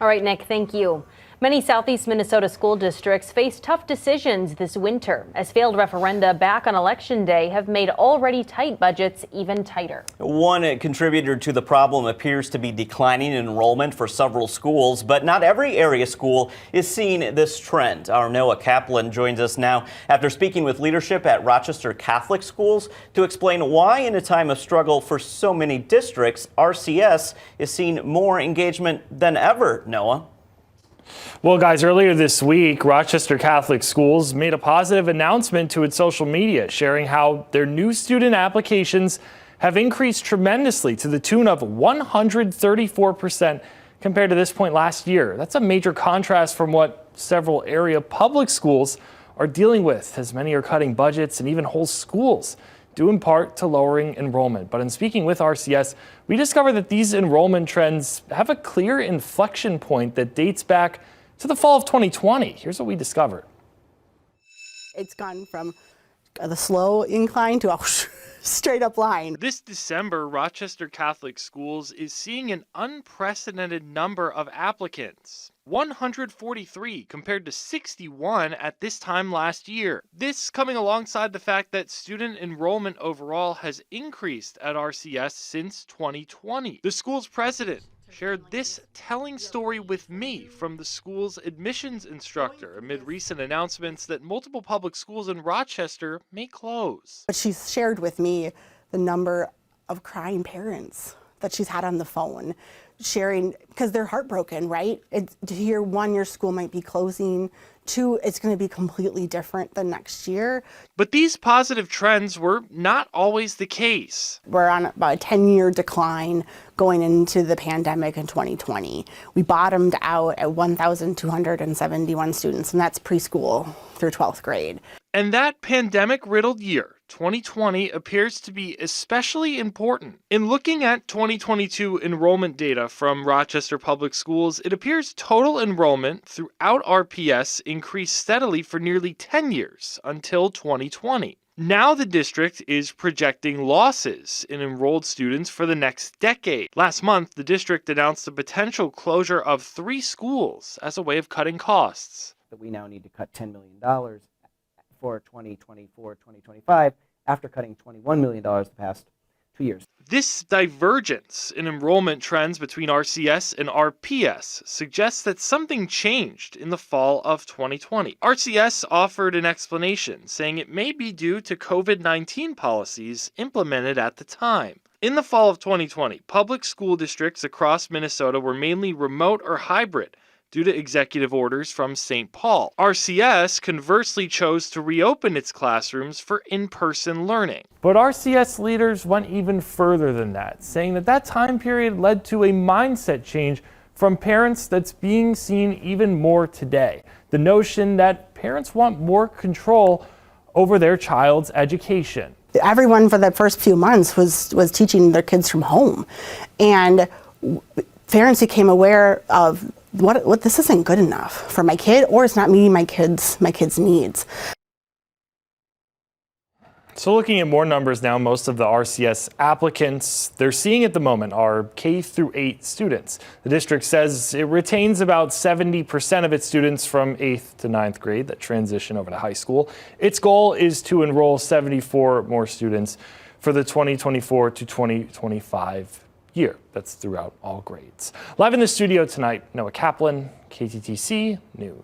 All right, Nick, thank you. Many Southeast Minnesota school districts face tough decisions this winter as failed referenda back on Election Day have made already tight budgets even tighter. One contributor to the problem appears to be declining enrollment for several schools, but not every area school is seeing this trend. Our Noah Kaplan joins us now after speaking with leadership at Rochester Catholic Schools to explain why, in a time of struggle for so many districts, RCS is seeing more engagement than ever. Noah? Well, guys, earlier this week, Rochester Catholic Schools made a positive announcement to its social media, sharing how their new student applications have increased tremendously to the tune of 134% compared to this point last year. That's a major contrast from what several area public schools are dealing with, as many are cutting budgets and even whole schools, due in part to lowering enrollment. But in speaking with RCS, we discovered that these enrollment trends have a clear inflection point that dates back to the fall of 2020. Here's what we discovered. It's gone from the slow incline to a straight up line. This December, Rochester Catholic Schools is seeing an unprecedented number of applicants. 143 compared to 61 at this time last year. This coming alongside the fact that student enrollment overall has increased at RCS since 2020. The school's president shared this telling story with me from the school's admissions instructor amid recent announcements that multiple public schools in Rochester may close. But she's shared with me the number of crying parents that she's had on the phone, sharing, because they're heartbroken, right? To hear, one, your school might be closing, two, it's going to be completely different the next year. But these positive trends were not always the case. We're on about a 10-year decline going into the pandemic in 2020. We bottomed out at 1,271 students, and that's preschool through 12th grade. And that pandemic-riddled year, 2020, appears to be especially important. In looking at 2022 enrollment data from Rochester Public Schools, it appears total enrollment throughout RPS increased steadily for nearly 10 years until 2020. Now the district is projecting losses in enrolled students for the next decade. Last month, the district announced the potential closure of 3 schools as a way of cutting costs. That we now need to cut $10 million for 2024-2025 after cutting $21 million the past 2 years. This divergence in enrollment trends between RCS and RPS suggests that something changed in the fall of 2020. RCS offered an explanation, saying it may be due to COVID-19 policies implemented at the time. In the fall of 2020, public school districts across Minnesota were mainly remote or hybrid, due to executive orders from St. Paul. RCS conversely chose to reopen its classrooms for in-person learning. But RCS leaders went even further than that, saying that that time period led to a mindset change from parents that's being seen even more today. The notion that parents want more control over their child's education. Everyone for the first few months was teaching their kids from home. And parents became aware of what this isn't good enough for my kid, or it's not meeting my kids' needs. So looking at more numbers now, most of the RCS applicants they're seeing at the moment are K through 8 students. The district says it retains about 70% of its students from 8th to 9th grade that transition over to high school. Its goal is to enroll 74 more students for the 2024 to 2025 year. That's throughout all grades. Live in the studio tonight, Noah Kaplan, KTTC News.